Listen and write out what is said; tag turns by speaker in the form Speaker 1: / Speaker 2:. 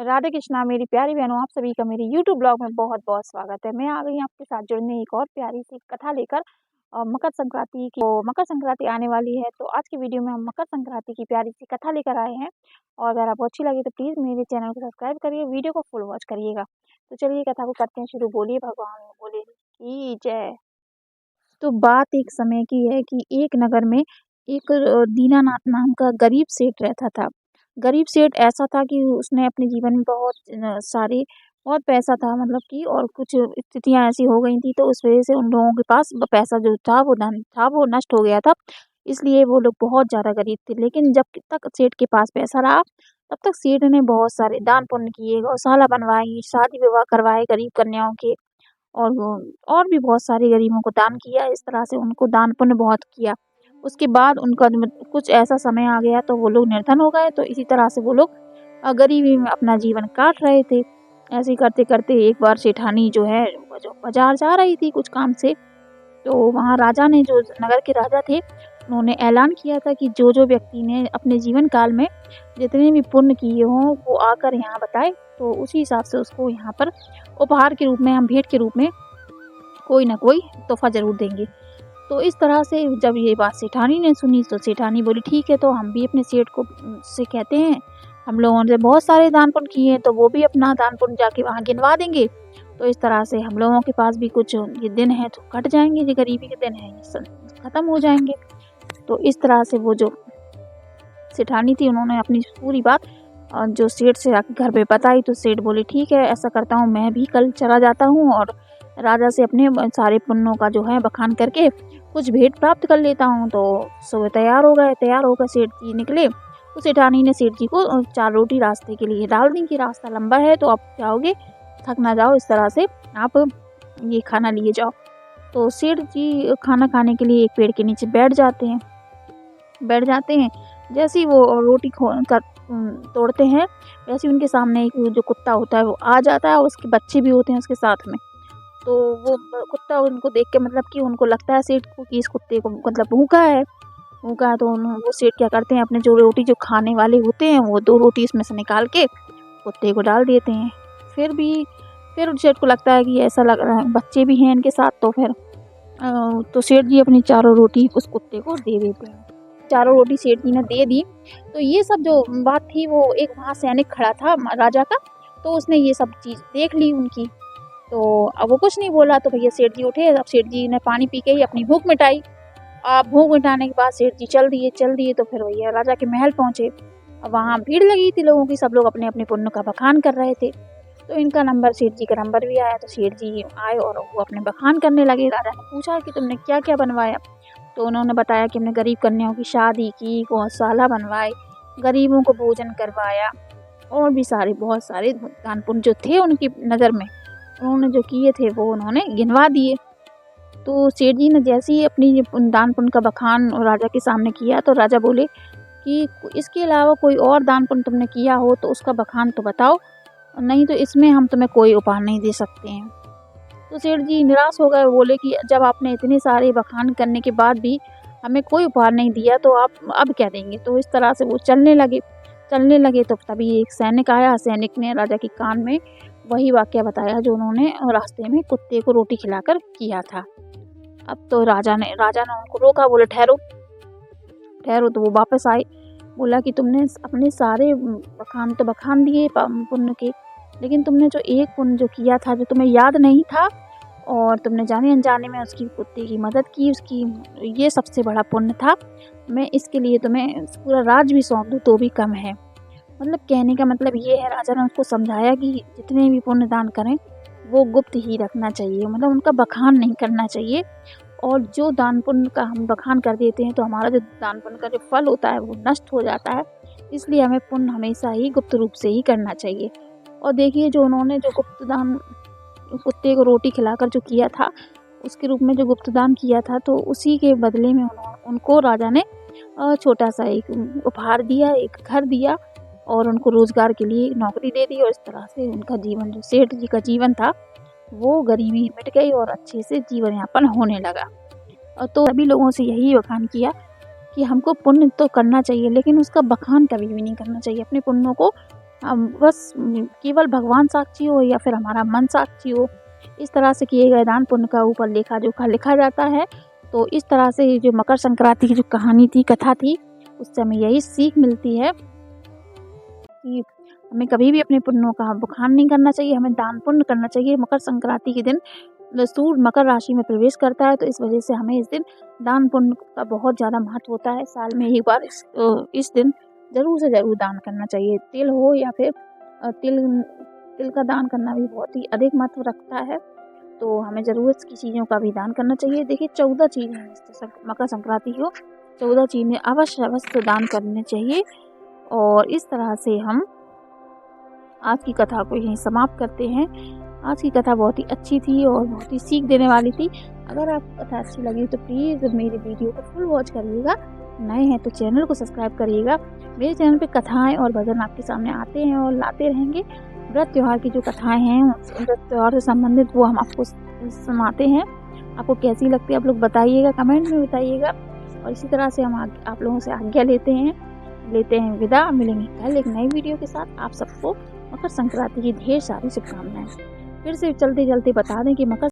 Speaker 1: राधे कृष्णा मेरी प्यारी बहनों, आप सभी का मेरे यूट्यूब ब्लॉग में बहुत-बहुत स्वागत है। मैं आ गई आपके साथ जुड़ने एक और प्यारी सी कथा लेकर मकर संक्रांति की। तो मकर संक्रांति आने वाली है, तो आज की वीडियो में हम मकर संक्रांति की प्यारी सी कथा लेकर आए हैं। और अगर आपको अच्छी लगी तो प्लीज़ मेरे चैनल को सब्सक्राइब करिए, वीडियो को फुल वॉच करिएगा। तो चलिए कथा को करते हैं शुरू। बोलिए भगवान बोले की जय। तो बात एक समय की है कि एक नगर में एक दीनानाथ नाम का गरीब सेठ रहता था। गरीब सेठ ऐसा था कि उसने अपने जीवन में बहुत पैसा था, मतलब कि, और कुछ स्थितियाँ ऐसी हो गई थी, तो उस वज़ह से उन लोगों के पास पैसा जो था, वो धन था, वो नष्ट हो गया था। इसलिए वो लोग बहुत ज़्यादा गरीब थे। लेकिन जब तक सेठ के पास पैसा रहा, तब तक सेठ ने बहुत सारे दान पुण्य किए, गौशाला बनवाई, शादी-विवाह करवाए गरीब कन्याओं के। और भी बहुत सारे गरीबों को दान किया। इस तरह से उनको दान पुण्य बहुत किया। उसके बाद उनका कुछ ऐसा समय आ गया, तो वो लोग निर्धन हो गए। तो इसी तरह से वो लोग गरीबी में अपना जीवन काट रहे थे। ऐसे ही करते-करते एक बार सेठानी जो है, वो जो बाज़ार जा रही थी कुछ काम से, तो वहाँ राजा ने, जो नगर के राजा थे, उन्होंने ऐलान किया था कि जो-जो व्यक्ति ने अपने जीवन काल में जितने भी पुण्य किए हों, वो आकर यहाँ बताए। तो उसी हिसाब से उसको यहाँ पर उपहार के रूप में, हम भेंट के रूप में कोई ना कोई तोहफ़ा ज़रूर देंगे। तो इस तरह से जब ये बात सेठानी ने सुनी, तो सेठानी बोली ठीक है, तो हम भी अपने सेठ को से कहते हैं, हम लोगों ने बहुत सारे दान पुण्य किए हैं, तो वो भी अपना दान पुण्य जाके वहाँ गिनवा देंगे। तो इस तरह से हम लोगों के पास भी कुछ ये दिन है तो कट जाएँगे, ये गरीबी के दिन हैं, ये ख़त्म हो जाएँगे। तो इस तरह से वो जो सेठानी थी, उन्होंने अपनी पूरी बात जो सेठ से आके घर पे बताई। तो सेठ बोले ठीक है, ऐसा करता हूँ, मैं भी कल चला जाता हूँ और राजा से अपने सारे पुण्यों का जो है बखान करके कुछ भेंट प्राप्त कर लेता हूँ। तो सुबह तैयार होकर सेठ जी निकले। तो सेठानी ने सेठ जी को 4 रोटी रास्ते के लिए डाल दी कि रास्ता लंबा है, तो आप जाओगे, थक ना जाओ, इस तरह से आप ये खाना लिए जाओ। तो सेठ जी खाना खाने के लिए एक पेड़ के नीचे बैठ जाते हैं। जैसे ही वो रोटी तोड़ते हैं, वैसे ही उनके सामने एक जो कुत्ता होता है वो आ जाता है, और उसके बच्चे भी होते हैं उसके साथ में। तो वो कुत्ता उनको देख के, मतलब कि उनको लगता है सेठ को कि इस कुत्ते को मतलब भूखा है, तो वो सेठ क्या करते हैं, अपने जो रोटी जो खाने वाले होते हैं, वो 2 रोटी इसमें से निकाल के कुत्ते को डाल देते हैं। फिर सेठ को लगता है कि ऐसा लग रहा है बच्चे भी हैं इनके साथ, तो सेठ जी अपनी चारों रोटी उस कुत्ते को दे देते हैं। चारों रोटी सेठ जी ने दे दी। तो ये सब जो बात थी, वो एक वहाँ सैनिक खड़ा था राजा का, तो उसने ये सब चीज़ देख ली उनकी। तो अब वो कुछ नहीं बोला। तो भैया सेठ जी उठे। अब सेठ जी ने पानी पी के ही अपनी भूख मिटाई। अब भूख मिटाने के बाद सेठ जी चल दिए, तो फिर भैया राजा के महल पहुँचे। अब वहाँ भीड़ लगी थी लोगों की, सब लोग अपने-अपने पुण्य का बखान कर रहे थे। तो इनका नंबर, सेठ जी का नंबर भी आया। तो सेठ जी आए और वो अपने बखान करने लगे। राजा ने पूछा कि तुमने क्या-क्या बनवाया? तो उन्होंने बताया कि हमने गरीब कन्याओं की शादी की, गौशाला बनवाई, गरीबों को भोजन करवाया, और भी बहुत सारे दान पुण्य जो थे उनकी नज़र में, उन्होंने जो किए थे वो उन्होंने गिनवा दिए। तो सेठ जी ने जैसे ही अपनी ये दान पुण्य का बखान राजा के सामने किया, तो राजा बोले कि इसके अलावा कोई और दान पुण्य तुमने किया हो तो उसका बखान तो बताओ, नहीं तो इसमें हम तुम्हें कोई उपहार नहीं दे सकते हैं। तो सेठ जी निराश हो गए, बोले कि जब आपने इतने सारे बखान करने के बाद भी हमें कोई उपहार नहीं दिया, तो आप अब क्या देंगे? तो इस तरह से वो चलने लगे। तो तभी एक सैनिक आया। सैनिक ने राजा के कान में वही वाकया बताया जो उन्होंने रास्ते में कुत्ते को रोटी खिलाकर किया था। अब तो राजा ने उनको रोका, बोले ठहरो। तो वो वापस आए। बोला कि तुमने अपने सारे बखान तो बखान दिए पुण्य के, लेकिन तुमने जो एक पुण्य जो किया था, जो तुम्हें याद नहीं था, और तुमने जाने अनजाने में उसकी कुत्ते की मदद की, ये सबसे बड़ा पुण्य था। मैं इसके लिए तुम्हें पूरा राज भी सौंप दूँ तो भी कम है। मतलब कहने का मतलब ये है, राजा ने उसको समझाया कि जितने भी पुण्य दान करें वो गुप्त ही रखना चाहिए, मतलब उनका बखान नहीं करना चाहिए। और जो दान पुण्य का हम बखान कर देते हैं, तो हमारा जो दान पुण्य का जो फल होता है वो नष्ट हो जाता है। इसलिए हमें पुण्य हमेशा ही गुप्त रूप से ही करना चाहिए। और देखिए, जो उन्होंने जो गुप्त दान कुत्ते को रोटी खिलाकर जो किया था, उसके रूप में जो गुप्त दान किया था, तो उसी के बदले में उनको राजा ने छोटा सा एक उपहार दिया, एक घर दिया, और उनको रोज़गार के लिए नौकरी दे दी। और इस तरह से उनका जीवन, जो सेठ जी का जीवन था, वो गरीबी मिट गई और अच्छे से जीवन यापन होने लगा। तो सभी लोगों से यही बखान किया कि हमको पुण्य तो करना चाहिए, लेकिन उसका बखान कभी भी नहीं करना चाहिए। अपने पुण्यों को बस केवल भगवान साक्षी हो या फिर हमारा मन साक्षी हो, इस तरह से किए गए दान पुण्य का ऊपर लेखा जोखा लिखा जाता है। तो इस तरह से ये जो मकर संक्रांति की जो कहानी थी, कथा थी, उससे हमें यही सीख मिलती है कि हमें कभी भी अपने पुण्यों का बखान नहीं करना चाहिए, हमें दान पुण्य करना चाहिए। मकर संक्रांति के दिन सूर्य मकर राशि में प्रवेश करता है, तो इस वजह से हमें इस दिन दान पुण्य का बहुत ज़्यादा महत्व होता है। साल में एक बार इस दिन ज़रूर से ज़रूर दान करना चाहिए। तिल हो या फिर तिल का दान करना भी बहुत ही अधिक महत्व रखता है, तो हमें ज़रूरत की चीज़ों का भी दान करना चाहिए। देखिए 14 चीज़ें मकर संक्रांति को 14 चीज़ें अवश्य दान करनी चाहिए। और इस तरह से हम आज की कथा को यहीं समाप्त करते हैं। आज की कथा बहुत ही अच्छी थी और बहुत ही सीख देने वाली थी। अगर आपको कथा अच्छी लगी तो प्लीज़ मेरे वीडियो को फुल वॉच करिएगा। नए हैं तो चैनल को सब्सक्राइब करिएगा। मेरे चैनल पे कथाएं और भजन आपके सामने आते हैं और लाते रहेंगे। व्रत त्यौहार की जो कथाएं हैं, व्रत त्यौहार से संबंधित वो हम आपको सुनाते हैं। आपको कैसी लगती है आप लोग बताइएगा, कमेंट में बताइएगा। और इसी तरह से हम आप लोगों से आज्ञा लेते हैं विदा। मिलेंगे कल एक नई वीडियो के साथ। आप सबको मकर संक्रांति की ढेर सारी शुभकामनाएं। फिर से चलते चलते बता दें कि मकर